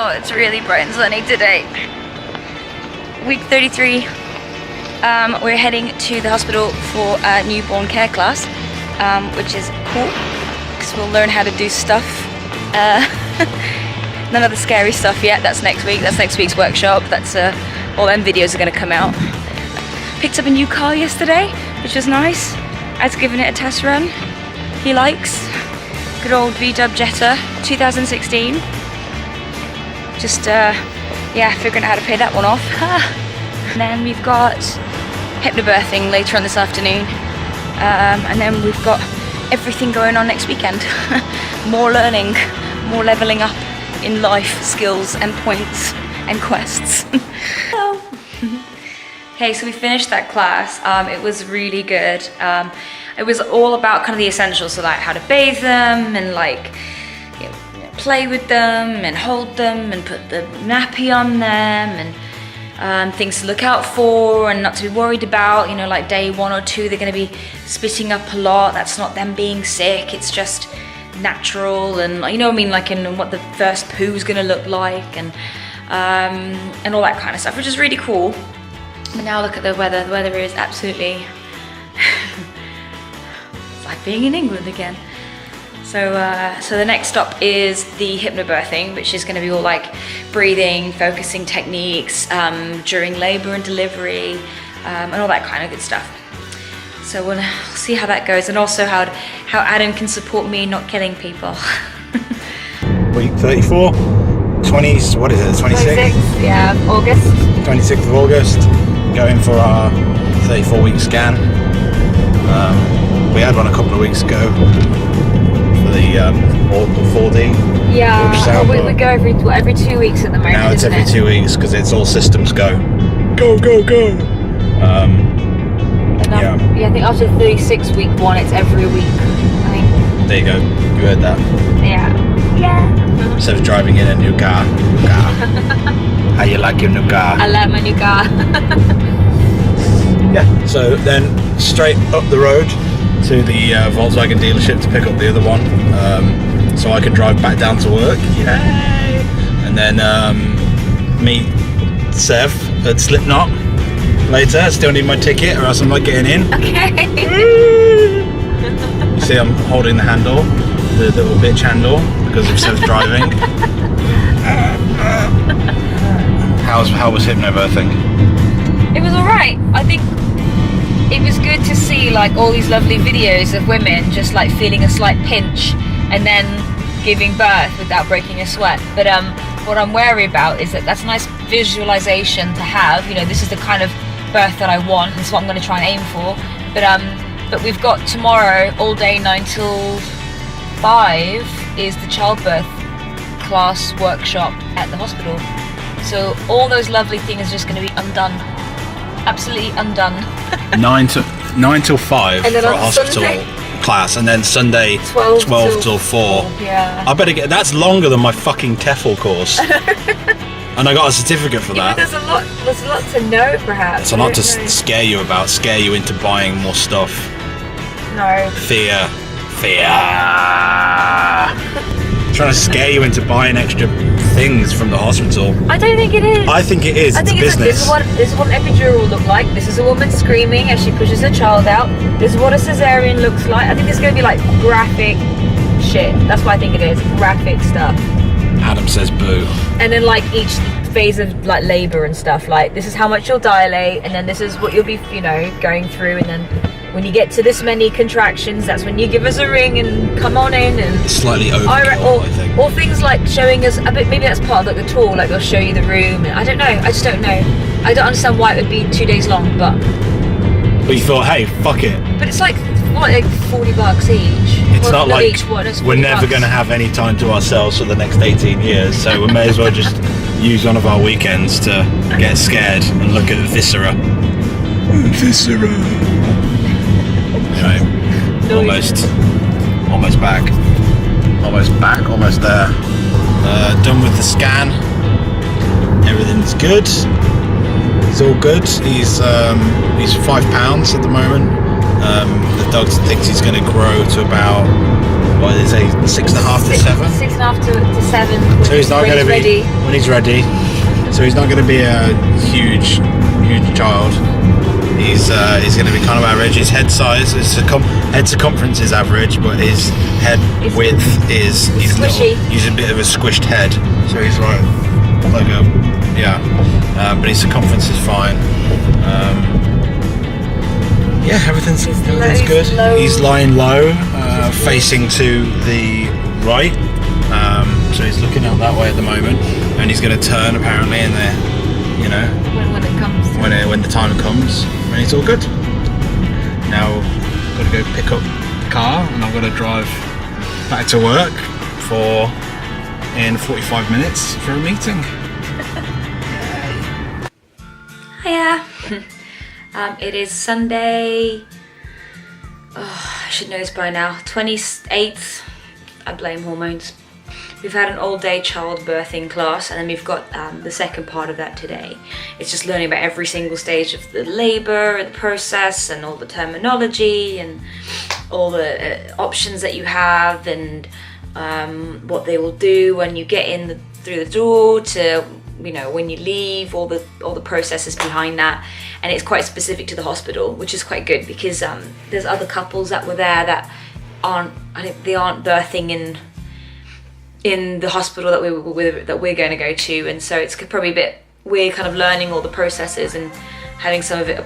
Oh, it's really bright and sunny today. Week 33. We're heading to the hospital for a newborn care class, which is cool because we'll learn how to do stuff. None of the scary stuff yet. That's next week. That's next week's workshop. That's all them videos are going to come out. Picked up a new car yesterday, which was nice. I've given it a test run. He likes. Good old VW Jetta 2016. Just yeah, figuring out how to pay that one off. And then we've got hypnobirthing later on this afternoon, and then we've got everything going on next weekend. More learning, more leveling up in life skills and points and quests. Hello. Okay, so we finished that class. It was really good. It was all about kind of the essentials, so like how to bathe them and like play with them and hold them and put the nappy on them and things to look out for and not to be worried about. You know, like day 1 or 2 they're going to be spitting up a lot. That's not them being sick, it's just natural, and you know what I mean, like in what the first poo's going to look like and all that kind of stuff, which is really cool. But now look at the weather. The weather is absolutely it's like being in England again. So the next stop is the hypnobirthing, which is going to be all like breathing, focusing techniques during labour and delivery, and all that kind of good stuff. So we'll see how that goes, and also how Adam can support me not killing people. Week 34, 20s, what is it, 26th? Yeah, August. 26th of August, going for our 34-week scan. We had one a couple of weeks ago. The 4D. Yeah, we go every 2 weeks at the moment. Now it's every 2 weeks because it's all systems go. Go, go, go. Yeah, I think after the 36-week one, it's every week. I think. There you go. You heard that. Yeah. Yeah. Instead of driving in a new car. How you like your new car? I like my new car. Yeah. So then straight up the road to the Volkswagen dealership to pick up the other one, so I can drive back down to work. Yay! And then meet Sev at Slipknot later. I still need my ticket or else I'm not getting in. Okay. You see I'm holding the handle, the little bitch handle, because of Sev's driving. How was hypnobirthing? It was alright. I think it was good to see like all these lovely videos of women just like feeling a slight pinch and then giving birth without breaking a sweat. But what I'm wary about is that that's a nice visualization to have. You know, this is the kind of birth that I want. This is what I'm going to try and aim for. But we've got tomorrow all day 9 till 5 is the childbirth class workshop at the hospital. So all those lovely things are just going to be undone. Absolutely undone. 9 till 5 for a hospital Sunday class, and then Sunday 12 till 4. Yeah. I better get. That's longer than my fucking TEFL course. And I got a certificate for that. There's a lot to know, perhaps. It's a lot to scare you into buying more stuff. No. Fear. Trying to scare you into buying extra things from the hospital. I don't think it is. I think it is. It's a business. This is what an epidural will look like. This is a woman screaming as she pushes her child out. This is what a cesarean looks like. I think this is going to be like graphic shit. That's what I think it is. Graphic stuff. Adam says boo. And then like each phase of like labour and stuff, like this is how much you'll dilate, and then this is what you'll be, you know, going through, and then when you get to this many contractions, that's when you give us a ring and come on in. And slightly overkill, I think. Or things like showing us a bit, maybe that's part of like the tour, like they'll show you the room, and I don't know, I just don't know. I don't understand why it would be 2 days long, but you thought, hey, fuck it. But it's like, what, like $40 each? It's not like we're never going to have any time to ourselves for the next 18 years, so we may as well just use one of our weekends to get scared and look at Viscera. Viscera. Anyway, almost back, almost there. Done with the scan. Everything's good. He's all good. He's 5 pounds at the moment. The doctor thinks he's going to grow to about what is he, 6.5 to 7? 6.5 to 7. So he's not going to be ready. when he's ready. So he's not going to be a huge child. He's going to be kind of average. His head size, head circumference is average, but his head width is squishy. He's a bit of a squished head. So he's like a but his circumference is fine. Yeah, everything's good. He's lying low, facing to the right. So he's looking out that way at the moment, and he's going to turn apparently in there. You know, when it comes. When the time comes, and it's all good. Now I've got to go pick up the car, and I've got to drive back to work in 45 minutes for a meeting. Hiya. It is Sunday. Oh, I should know this by now. 28th. I blame hormones. We've had an all-day childbirthing class, and then we've got the second part of that today. It's just learning about every single stage of the labour, the process, and all the terminology, and all the options that you have, and what they will do when you get in through the door to, you know, when you leave, all the processes behind that. And it's quite specific to the hospital, which is quite good, because there's other couples that were there that aren't birthing in the hospital that we're going to go to, and so it's probably a bit weird kind of learning all the processes and having some of it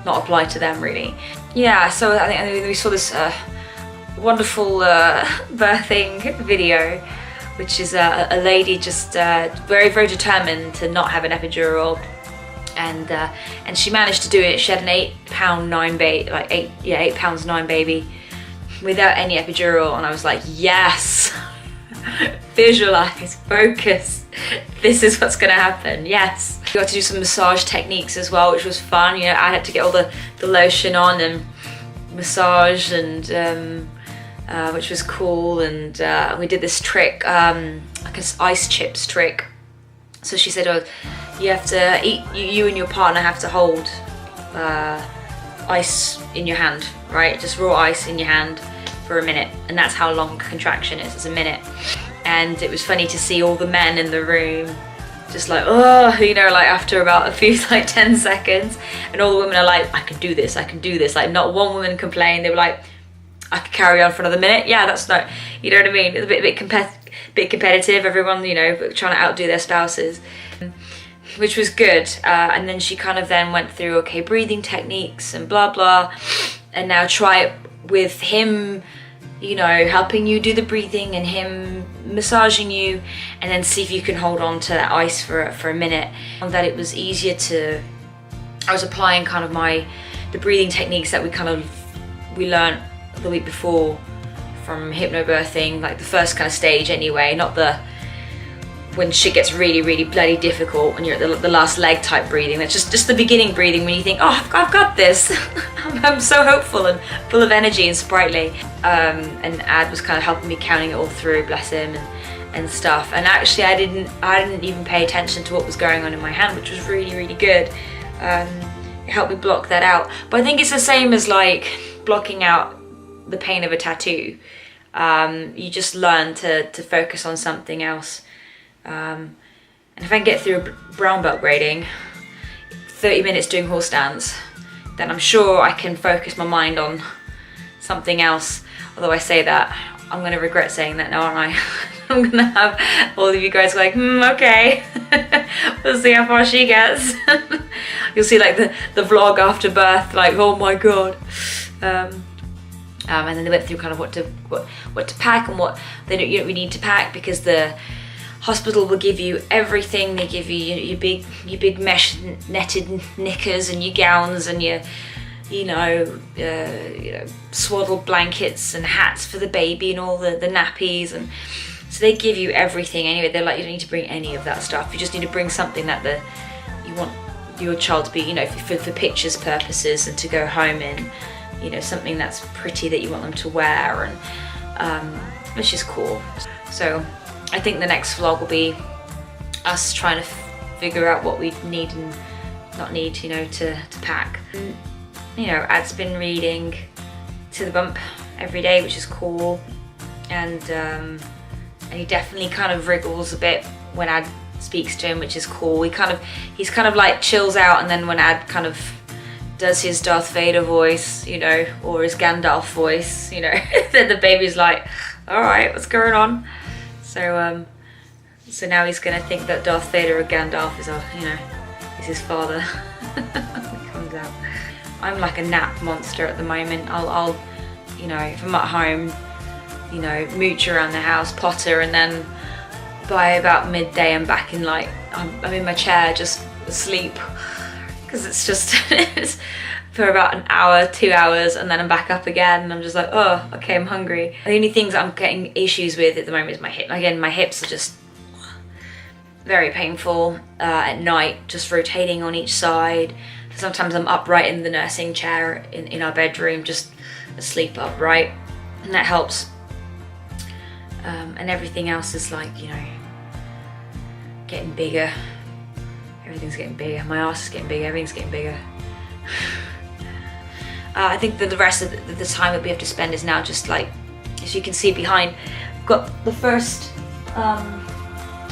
not apply to them really. Yeah, so I think we saw this wonderful birthing video, which is a lady just very, very determined to not have an epidural, and she managed to do it. She had an 8 pound 9 baby, 8 pounds 9 baby without any epidural, and I was like, yes. Visualize, focus, this is what's gonna happen, yes. We got to do some massage techniques as well, which was fun. You know, I had to get all the lotion on and massage, and which was cool, and we did this trick, like an ice chips trick. So she said, oh, you have to eat, you and your partner have to hold ice in your hand, right? Just raw ice in your hand for a minute, and that's how long a contraction is. It's a minute. And it was funny to see all the men in the room just like, oh, you know, like after about a few, like 10 seconds, and all the women are like, I can do this, like not one woman complained. They were like, I could carry on for another minute. Yeah, that's not, you know what I mean? It's a bit competitive, everyone, you know, trying to outdo their spouses, which was good. And then she kind of then went through, okay, breathing techniques and blah blah, and now try it with him, you know, helping you do the breathing and him massaging you, and then see if you can hold on to that ice for a minute. And that it was easier I was applying kind of the breathing techniques that we learned the week before from hypnobirthing, like the first kind of stage anyway, not when shit gets really, really bloody difficult and you're at the last leg type breathing. That's just the beginning breathing when you think, oh, I've got this. I'm so hopeful and full of energy and sprightly. And Ad was kind of helping me counting it all through, bless him, and stuff. And actually I didn't even pay attention to what was going on in my hand, which was really, really good. It helped me block that out. But I think it's the same as like blocking out the pain of a tattoo. You just learn to focus on something else. And if I can get through a brown belt grading, 30 minutes doing horse stance, then I'm sure I can focus my mind on something else. Although I say that, I'm going to regret saying that now, aren't I? I'm going to have all of you guys like, okay, we'll see how far she gets. You'll see like the vlog after birth, like, oh my god. And then they went through kind of what to pack and what we need to pack, because the hospital will give you everything. They give you your big mesh netted knickers and your gowns and your swaddled blankets and hats for the baby and all the nappies, and so they give you everything anyway. They're like, you don't need to bring any of that stuff. You just need to bring something that you want your child to be, you know, for pictures purposes and to go home in, you know, something that's pretty that you want them to wear, and which is cool. So I think the next vlog will be us trying to figure out what we need and not need, you know, to pack. You know, Ad's been reading to the bump every day, which is cool. And he definitely kind of wriggles a bit when Ad speaks to him, which is cool. He's kind of like chills out, and then when Ad kind of does his Darth Vader voice, you know, or his Gandalf voice, you know, then the baby's like, all right, what's going on? So so now he's gonna think that Darth Vader or Gandalf is is his father. When he comes out. I'm like a nap monster at the moment. I'll you know, if I'm at home, you know, mooch around the house, potter, and then by about midday I'm back in like, I'm in my chair just asleep, because it's just for about an hour, 2 hours, and then I'm back up again, and I'm just like, oh, okay, I'm hungry. The only things I'm getting issues with at the moment is my hip. Again, my hips are just very painful at night, just rotating on each side. Sometimes I'm upright in the nursing chair in our bedroom, just asleep upright, and that helps. And everything else is like, you know, getting bigger. Everything's getting bigger. My ass is getting bigger. Everything's getting bigger. I think that the rest of the time that we have to spend is now just like, as you can see behind, I've got the first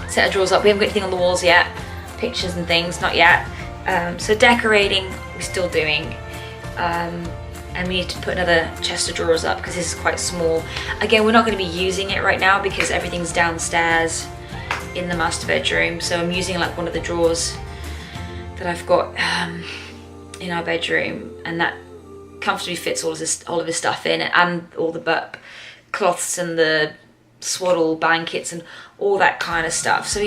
set of drawers up. We haven't got anything on the walls yet. Pictures and things, not yet. So decorating, we're still doing. And we need to put another chest of drawers up because this is quite small. Again, we're not going to be using it right now because everything's downstairs in the master bedroom. So I'm using like one of the drawers that I've got in our bedroom, and that comfortably fits all of his stuff in, and all the burp cloths and the swaddle blankets and all that kind of stuff. So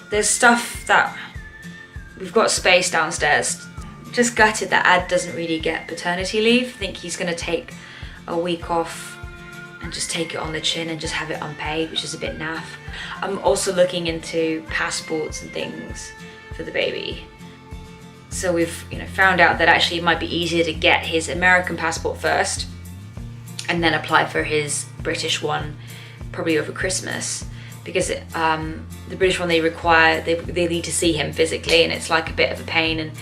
there's stuff that we've got space downstairs. Just gutted that Ad doesn't really get paternity leave. I think he's gonna take a week off and just take it on the chin and just have it unpaid, which is a bit naff. I'm also looking into passports and things for the baby. So we've, you know, found out that actually it might be easier to get his American passport first and then apply for his British one probably over Christmas, because the British one they need to see him physically, and it's like a bit of a pain.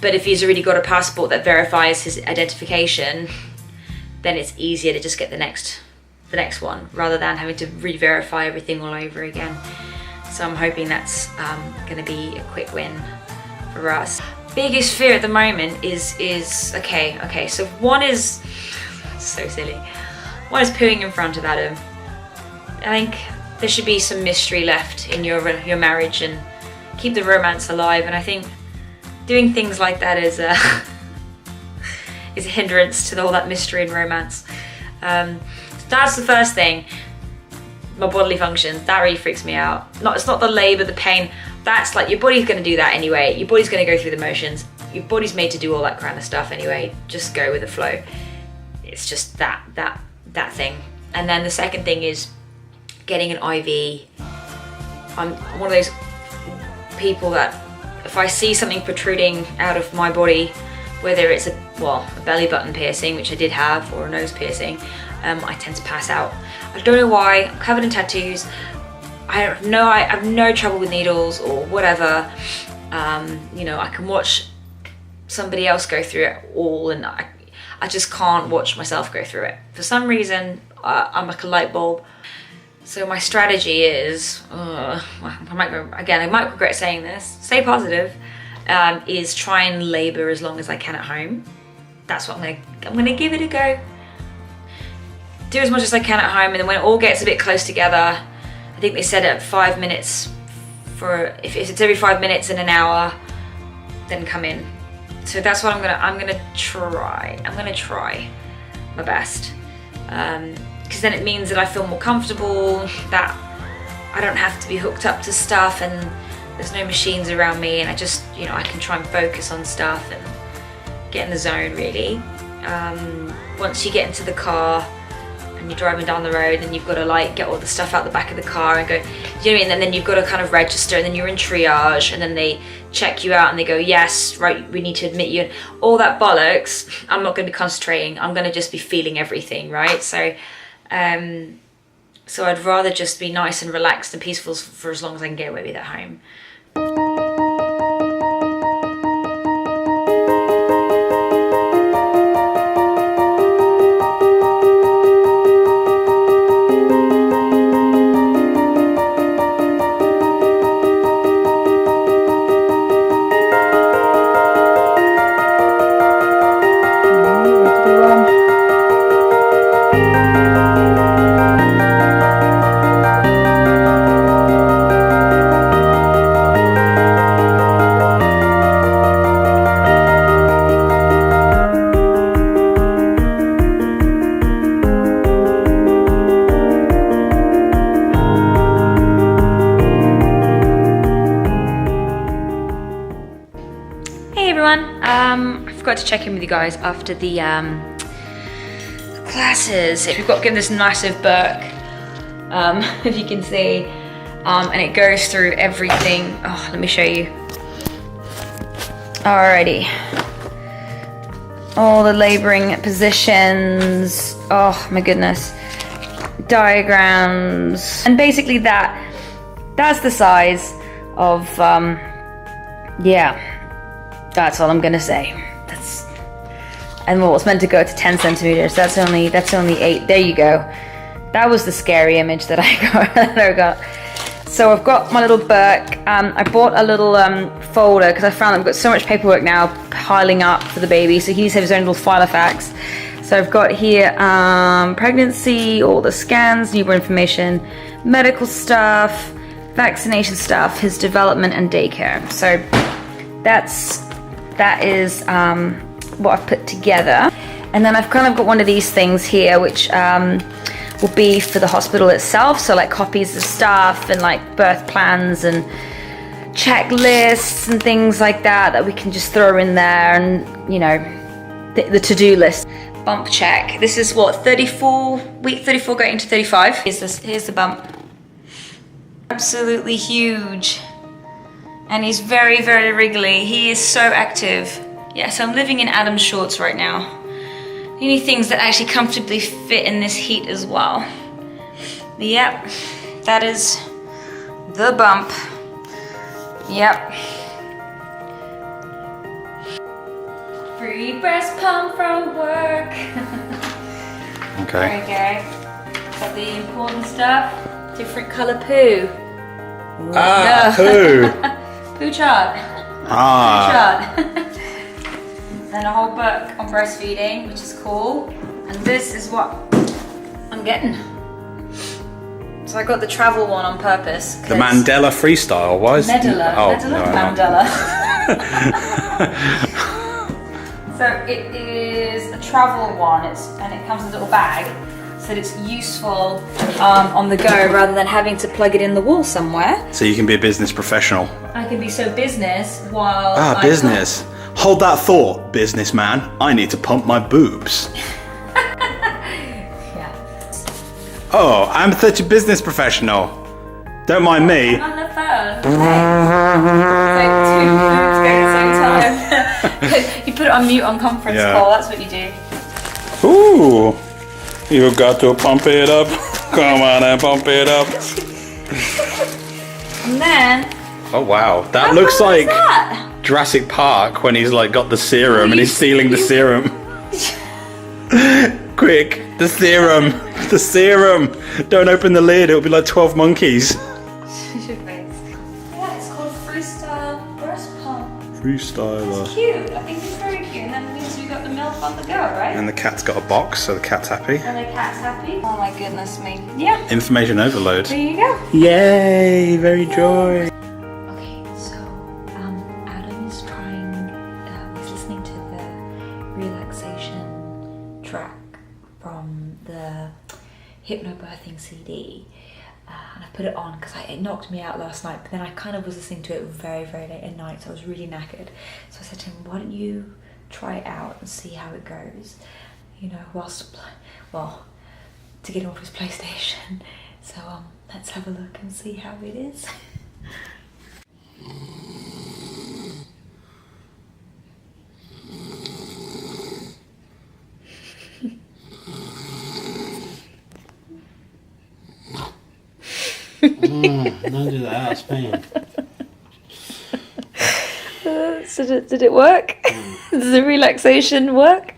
But if he's already got a passport that verifies his identification, then it's easier to just get the next one rather than having to re-verify everything all over again. So I'm hoping that's gonna be a quick win for us. Biggest fear at the moment is okay, so one is so silly. One is pooing in front of Adam. I think there should be some mystery left in your marriage and keep the romance alive, and I think doing things like that is a hindrance to all that mystery and romance. So that's the first thing. My bodily functions, that really freaks me out. It's not the labour, the pain. That's like, your body's going to do that anyway. Your body's going to go through the motions. Your body's made to do all that kind of stuff anyway. Just go with the flow. It's just that thing. And then the second thing is getting an IV. I'm one of those people that if I see something protruding out of my body, whether it's a belly button piercing, which I did have, or a nose piercing, I tend to pass out. I don't know why. I'm covered in tattoos. I have no trouble with needles or whatever. You know, I can watch somebody else go through it all, and I just can't watch myself go through it. For some reason, I'm like a light bulb. So my strategy is, I might regret saying this, stay positive, is try and labour as long as I can at home. That's what I'm gonna give it a go. Do as much as I can at home, and then when it all gets a bit close together, I think they said at 5 minutes if it's every 5 minutes in an hour, then come in. So that's what I'm gonna try. I'm gonna try my best. Because then it means that I feel more comfortable, that I don't have to be hooked up to stuff, and there's no machines around me, and I just, you know, I can try and focus on stuff and get in the zone really. Once you get into the car and you're driving down the road, and you've got to like get all the stuff out the back of the car and go, you know what I mean? And then you've got to kind of register, and then you're in triage, and then they check you out and they go, yes, right, we need to admit you, and all that bollocks. I'm not going to be concentrating. I'm going to just be feeling everything, right? So I'd rather just be nice and relaxed and peaceful for as long as I can get away with at home. I forgot to check in with you guys after the classes. We've got given this massive book, if you can see, and it goes through everything. Oh, let me show you. Alrighty. All the laboring positions. Oh my goodness. Diagrams. And basically that's the size of, yeah, that's all I'm gonna say. And what was meant to go to 10 centimeters, that's only 8. There you go. That was the scary image that I got. So I've got my little book. I bought a little folder because I found that I've got so much paperwork now piling up for the baby. So he needs to have his own little file of facts. So I've got here pregnancy, all the scans, newborn information, medical stuff, vaccination stuff, his development and daycare. So that is what I've put together. And then I've kind of got one of these things here which will be for the hospital itself, so like copies of stuff and like birth plans and checklists and things like that we can just throw in there, and you know, the to-do list. Bump check. This is what, week 34 going into 35. Here's the bump. Absolutely huge. And he's very, very wriggly. He is so active. Yeah, so I'm living in Adam's shorts right now. You need things that actually comfortably fit in this heat as well. Yep, that is the bump. Yep. Free breast pump from work. Okay. Okay. Got the important stuff. Different color poo. Ah, poo. Poo chart. Ah. Poo chart. Then a whole book on breastfeeding, which is cool. And this is what I'm getting. So I got the travel one on purpose. The Mandela freestyle. Why is Medela. Oh, Medela? no, Mandela. So it is a travel one, and it comes in a little bag, so that it's useful on the go rather than having to plug it in the wall somewhere. So you can be a business professional. I can be so business while I business. Hold that thought, businessman. I need to pump my boobs. Yeah. Oh, I'm such a business professional. Don't mind me. I'm on the phone. Like 2 boobs going at the same time. You put it on mute on conference call, that's what you do. Ooh, you got to pump it up. Come on and pump it up. And then... Oh wow, that looks like Jurassic Park when he's like got the serum and he's stealing the serum. Quick, the serum, the serum. Don't open the lid, it'll be like 12 monkeys. Yeah, it's called Freestyle Breast Pump. Freestyler. It's cute, I think it's very cute. And then it means we got the milk on the go, right? And the cat's got a box, so the cat's happy. And the cat's happy. Oh my goodness me. Yeah. Information overload. There you go. Yay, very joy. Okay, so Adam is trying, he's listening to the relaxation track from the hypnobirthing CD. And I put it on because it knocked me out last night, but then I kind of was listening to it very, very late at night, so I was really knackered. So I said to him, why don't you try it out and see how it goes, you know, whilst, well, to get off his PlayStation. So let's have a look and see how it is. Don't do that, it's pain. So did it work? Does the relaxation work?